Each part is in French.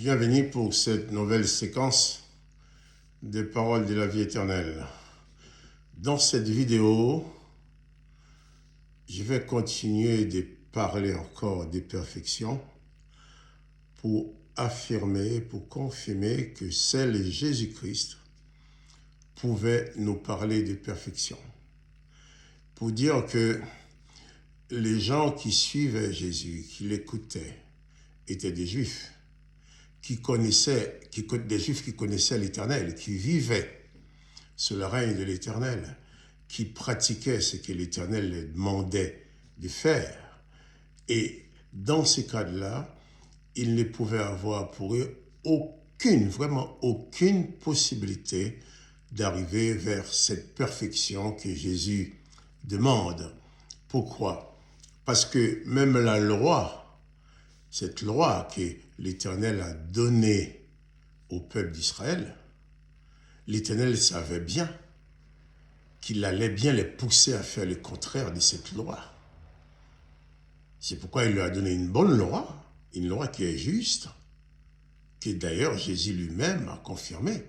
Bienvenue pour cette nouvelle séquence des paroles de la vie éternelle. Dans cette vidéo, je vais continuer de parler encore des perfections pour affirmer, pour confirmer que seul Jésus-Christ pouvait nous parler de perfection. Pour dire que les gens qui suivaient Jésus, qui l'écoutaient, étaient des Juifs. Des Juifs qui connaissaient l'Éternel, qui vivaient sous le règne de l'Éternel, qui pratiquaient ce que l'Éternel les demandait de faire. Et dans ces cas-là, ils ne pouvaient avoir pour eux vraiment aucune possibilité d'arriver vers cette perfection que Jésus demande. Pourquoi? Parce que même la loi, cette loi que l'Éternel a donnée au peuple d'Israël, l'Éternel savait bien qu'il allait bien les pousser à faire le contraire de cette loi. C'est pourquoi il leur a donné une bonne loi, une loi qui est juste, que d'ailleurs Jésus lui-même a confirmée.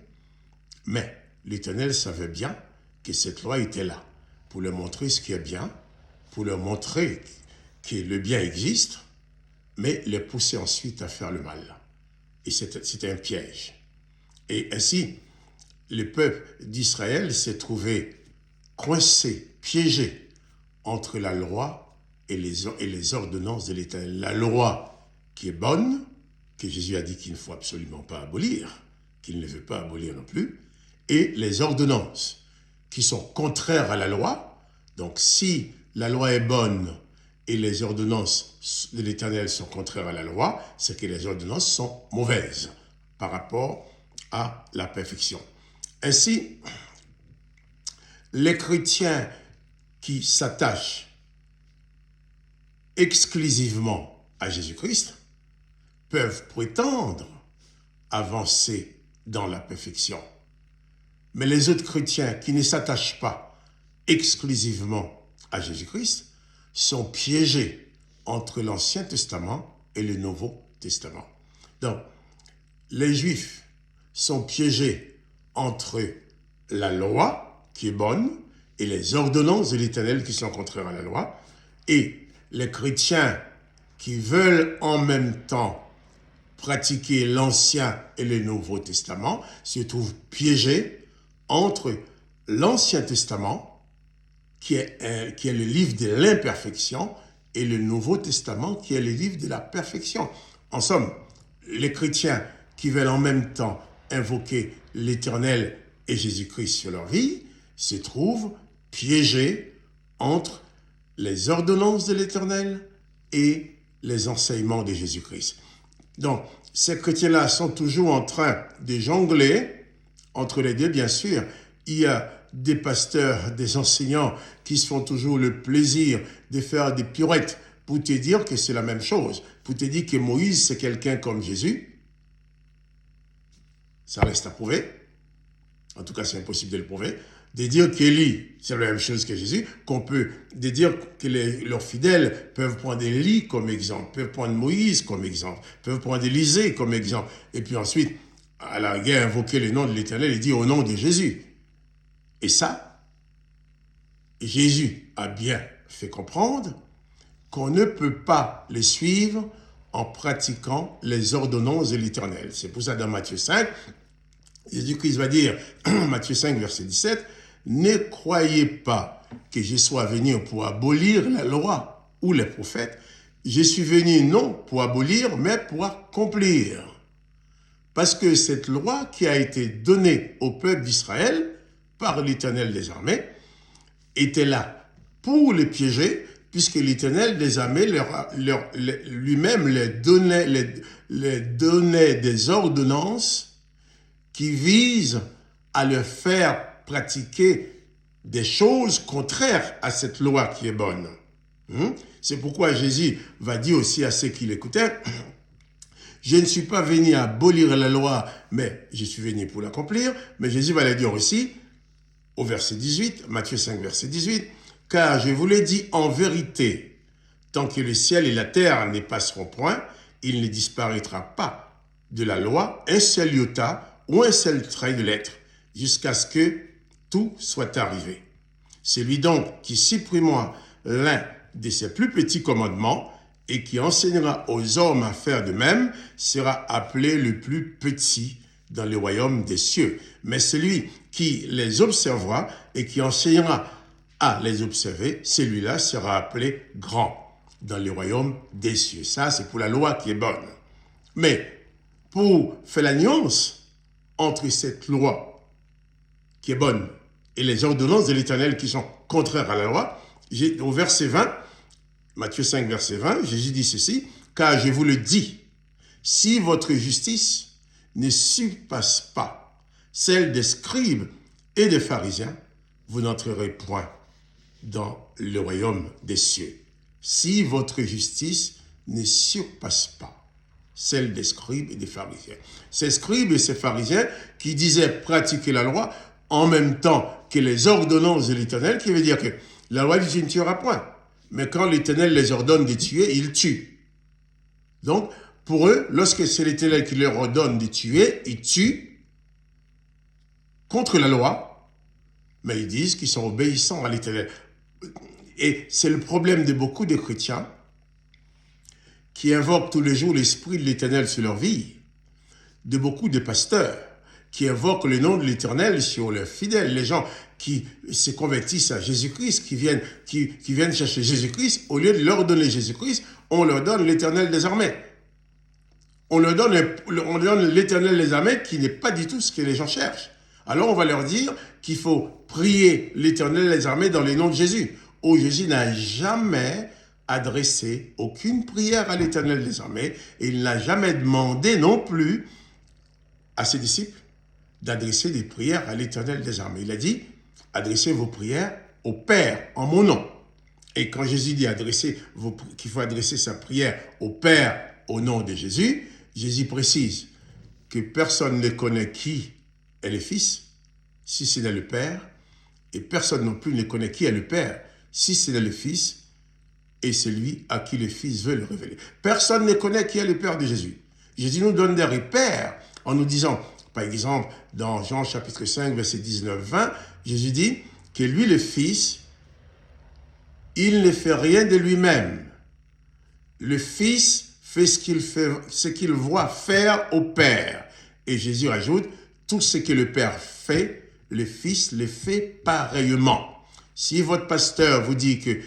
Mais l'Éternel savait bien que cette loi était là, pour leur montrer ce qui est bien, pour leur montrer que le bien existe, mais les pousser ensuite à faire le mal. Et c'était un piège. Et ainsi, le peuple d'Israël s'est trouvé coincé, piégé entre la loi et les ordonnances de l'Éternel. La loi qui est bonne, que Jésus a dit qu'il ne faut absolument pas abolir, qu'il ne veut pas abolir non plus, et les ordonnances qui sont contraires à la loi. Donc si la loi est bonne, et les ordonnances de l'Éternel sont contraires à la loi, c'est que les ordonnances sont mauvaises par rapport à la perfection. Ainsi, les chrétiens qui s'attachent exclusivement à Jésus-Christ peuvent prétendre avancer dans la perfection. Mais les autres chrétiens qui ne s'attachent pas exclusivement à Jésus-Christ sont piégés entre l'Ancien Testament et le Nouveau Testament. Donc, les Juifs sont piégés entre la loi, qui est bonne, et les ordonnances de l'Éternel qui sont contraires à la loi, et les chrétiens qui veulent en même temps pratiquer l'Ancien et le Nouveau Testament se trouvent piégés entre l'Ancien Testament, qui est le livre de l'imperfection, et le Nouveau Testament, qui est le livre de la perfection. En somme, les chrétiens qui veulent en même temps invoquer l'Éternel et Jésus-Christ sur leur vie se trouvent piégés entre les ordonnances de l'Éternel et les enseignements de Jésus-Christ. Donc, ces chrétiens-là sont toujours en train de jongler entre les deux, bien sûr. Il y a des pasteurs, des enseignants qui se font toujours le plaisir de faire des pirouettes pour te dire que c'est la même chose, pour te dire que Moïse, c'est quelqu'un comme Jésus. Ça reste à prouver. En tout cas, c'est impossible de le prouver. De dire qu'Élie, c'est la même chose que Jésus, de dire que leurs fidèles peuvent prendre Élie comme exemple, peuvent prendre Moïse comme exemple, peuvent prendre Élisée comme exemple, et puis ensuite, à la guerre, invoquer le nom de l'Éternel et dire au nom de Jésus. Et ça, Jésus a bien fait comprendre qu'on ne peut pas les suivre en pratiquant les ordonnances de l'Éternel. C'est pour ça dans Matthieu 5, Jésus-Christ va dire, Matthieu 5, verset 17, « Ne croyez pas que je sois venu pour abolir la loi ou les prophètes. Je suis venu non pour abolir, mais pour accomplir. » Parce que cette loi qui a été donnée au peuple d'Israël par l'Éternel des armées était là pour les piéger, puisque l'Éternel des armées lui-même les donnait des ordonnances qui visent à leur faire pratiquer des choses contraires à cette loi qui est bonne. C'est pourquoi Jésus va dire aussi à ceux qui l'écoutaient, « Je ne suis pas venu abolir la loi, mais je suis venu pour l'accomplir. » Mais Jésus va le dire aussi, au verset 18, Matthieu 5, verset 18, « Car je vous l'ai dit en vérité, tant que le ciel et la terre ne passeront point, il ne disparaîtra pas de la loi, un seul iota ou un seul trait de lettre, jusqu'à ce que tout soit arrivé. Celui donc qui supprimera l'un de ses plus petits commandements et qui enseignera aux hommes à faire de même sera appelé le plus petit dans le royaume des cieux. Mais celui qui les observera et qui enseignera à les observer, celui-là sera appelé grand dans le royaume des cieux. Ça, c'est pour la loi qui est bonne. Mais pour faire la nuance entre cette loi qui est bonne et les ordonnances de l'Éternel qui sont contraires à la loi, au verset 20, Matthieu 5, verset 20, Jésus dit ceci, « Car je vous le dis, si votre justice ne surpasse pas celle des scribes et des pharisiens, vous n'entrerez point dans le royaume des cieux. » Si votre justice ne surpasse pas celle des scribes et des pharisiens. Ces scribes et ces pharisiens qui disaient pratiquer la loi en même temps que les ordonnances de l'Éternel, qui veut dire que la loi dit tu ne tueras point. Mais quand l'Éternel les ordonne de tuer, ils tuent. Donc, pour eux, lorsque c'est l'Éternel qui leur ordonne de tuer, ils tuent contre la loi, mais ils disent qu'ils sont obéissants à l'Éternel. Et c'est le problème de beaucoup de chrétiens qui invoquent tous les jours l'Esprit de l'Éternel sur leur vie, de beaucoup de pasteurs qui invoquent le nom de l'Éternel sur leurs fidèles, les gens qui se convertissent à Jésus-Christ, qui viennent chercher Jésus-Christ, au lieu de leur donner Jésus-Christ, on leur donne l'Éternel des armées. On leur donne l'Éternel des armées qui n'est pas du tout ce que les gens cherchent. Alors on va leur dire qu'il faut prier l'Éternel des armées dans le nom de Jésus. Oh, Jésus n'a jamais adressé aucune prière à l'Éternel des armées et il n'a jamais demandé non plus à ses disciples d'adresser des prières à l'Éternel des armées. Il a dit, adressez vos prières au Père en mon nom. Et quand Jésus dit qu'il faut adresser sa prière au Père au nom de Jésus, Jésus précise que personne ne connaît qui est le Fils, si c'est le Père, et personne non plus ne connaît qui est le Père, si c'est le Fils, et celui à qui le Fils veut le révéler. Personne ne connaît qui est le Père de Jésus. Jésus nous donne des repères en nous disant, par exemple, dans Jean chapitre 5, verset 19-20, Jésus dit que lui, le Fils, il ne fait rien de lui-même. Le Fils fait ce qu'il voit faire au Père. Et Jésus ajoute, tout ce que le Père fait, le Fils le fait pareillement. Si votre pasteur vous dit que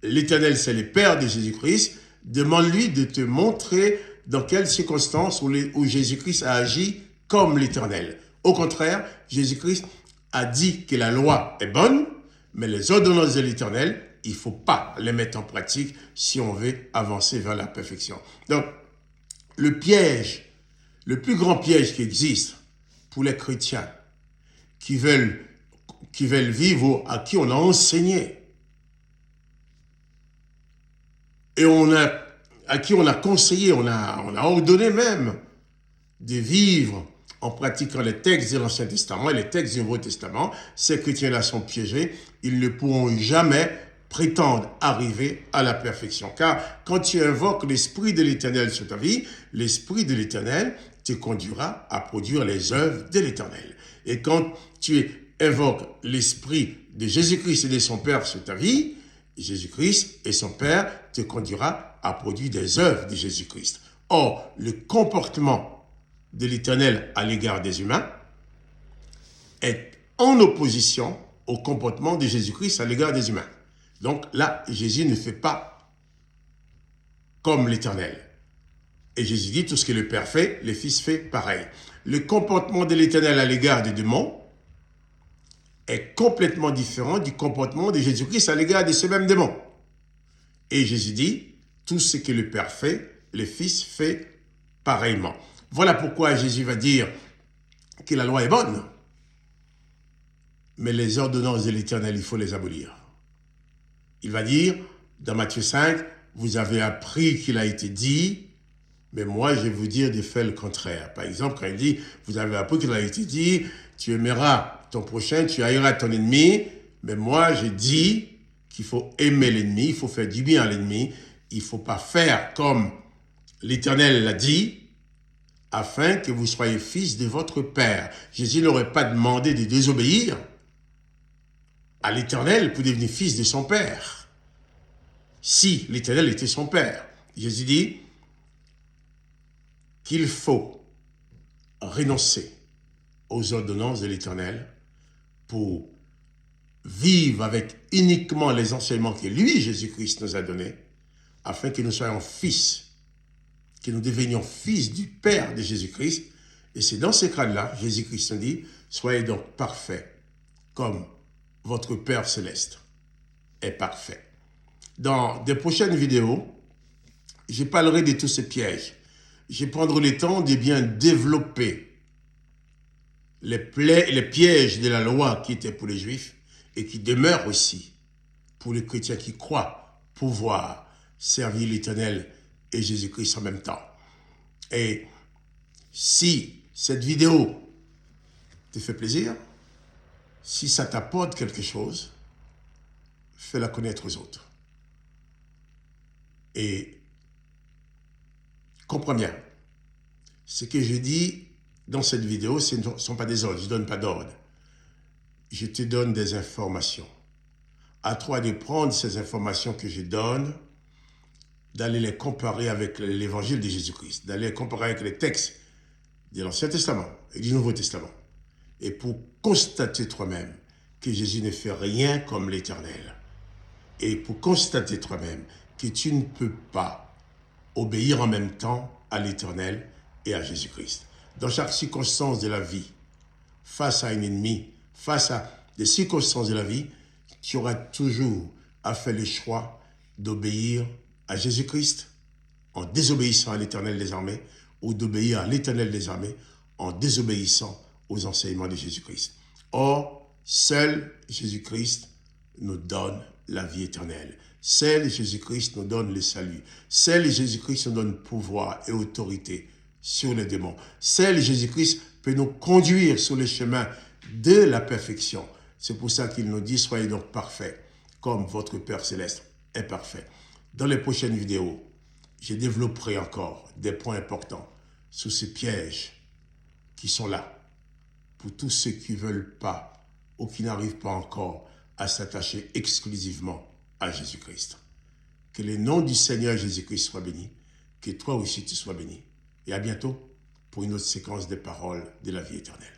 l'Éternel, c'est le Père de Jésus-Christ, demande-lui de te montrer dans quelles circonstances où Jésus-Christ a agi comme l'Éternel. Au contraire, Jésus-Christ a dit que la loi est bonne, mais les ordonnances de l'Éternel, il ne faut pas les mettre en pratique si on veut avancer vers la perfection. Donc, le piège, le plus grand piège qui existe pour les chrétiens qui veulent vivre, à qui on a enseigné, et à qui on a conseillé, on a ordonné même de vivre en pratiquant les textes de l'Ancien Testament et les textes du Nouveau Testament, ces chrétiens-là sont piégés, ils ne pourront jamais prétendre arriver à la perfection. Car quand tu invoques l'Esprit de l'Éternel sur ta vie, l'Esprit de l'Éternel te conduira à produire les œuvres de l'Éternel. Et quand tu invoques l'Esprit de Jésus-Christ et de son Père sur ta vie, Jésus-Christ et son Père te conduira à produire des œuvres de Jésus-Christ. Or, le comportement de l'Éternel à l'égard des humains est en opposition au comportement de Jésus-Christ à l'égard des humains. Donc là, Jésus ne fait pas comme l'Éternel. Et Jésus dit, tout ce que le Père fait, le Fils fait pareil. Le comportement de l'Éternel à l'égard des démons est complètement différent du comportement de Jésus-Christ à l'égard de ce même démon. Et Jésus dit, tout ce que le Père fait, le Fils fait pareillement. Voilà pourquoi Jésus va dire que la loi est bonne, mais les ordonnances de l'Éternel, il faut les abolir. Il va dire, dans Matthieu 5, vous avez appris qu'il a été dit, mais moi, je vais vous dire de faire le contraire. Par exemple, quand il dit, vous avez appris qu'il a été dit, tu aimeras ton prochain, tu haïras ton ennemi, mais moi, je dis qu'il faut aimer l'ennemi, il faut faire du bien à l'ennemi, il ne faut pas faire comme l'Éternel l'a dit, afin que vous soyez fils de votre Père. Jésus n'aurait pas demandé de désobéir à l'Éternel pour devenir fils de son Père. Si l'Éternel était son Père. Jésus dit qu'il faut renoncer aux ordonnances de l'Éternel pour vivre avec uniquement les enseignements que lui, Jésus-Christ, nous a donnés, afin que nous soyons fils, que nous devenions fils du Père de Jésus-Christ. Et c'est dans ce cadre-là, Jésus-Christ nous dit, soyez donc parfaits, comme votre Père céleste est parfait. Dans des prochaines vidéos, je parlerai de tous ces pièges. Je prendrai le temps de bien développer les pièges de la loi qui étaient pour les Juifs et qui demeurent aussi pour les chrétiens qui croient pouvoir servir l'Éternel et Jésus-Christ en même temps. Et si cette vidéo te fait plaisir, si ça t'apporte quelque chose, fais-la connaître aux autres. Et comprends bien, ce que je dis dans cette vidéo, ce ne sont pas des ordres, je ne donne pas d'ordre. Je te donne des informations. À toi de prendre ces informations que je donne, d'aller les comparer avec l'évangile de Jésus-Christ, d'aller les comparer avec les textes de l'Ancien Testament et du Nouveau Testament. Et pour constater toi-même que Jésus ne fait rien comme l'Éternel. Et pour constater toi-même que tu ne peux pas obéir en même temps à l'Éternel et à Jésus-Christ. Dans chaque circonstance de la vie, face à un ennemi, face à des circonstances de la vie, tu auras toujours à faire le choix d'obéir à Jésus-Christ en désobéissant à l'Éternel des armées ou d'obéir à l'Éternel des armées en désobéissant aux enseignements de Jésus-Christ. Or, seul Jésus-Christ nous donne la vie éternelle. Seul Jésus-Christ nous donne le salut. Seul Jésus-Christ nous donne pouvoir et autorité sur les démons. Seul Jésus-Christ peut nous conduire sur le chemin de la perfection. C'est pour ça qu'il nous dit, soyez donc parfaits, comme votre Père céleste est parfait. Dans les prochaines vidéos, je développerai encore des points importants sur ces pièges qui sont là pour tous ceux qui ne veulent pas ou qui n'arrivent pas encore à s'attacher exclusivement à Jésus-Christ. Que le nom du Seigneur Jésus-Christ soit béni, que toi aussi tu sois béni. Et à bientôt pour une autre séquence des paroles de la vie éternelle.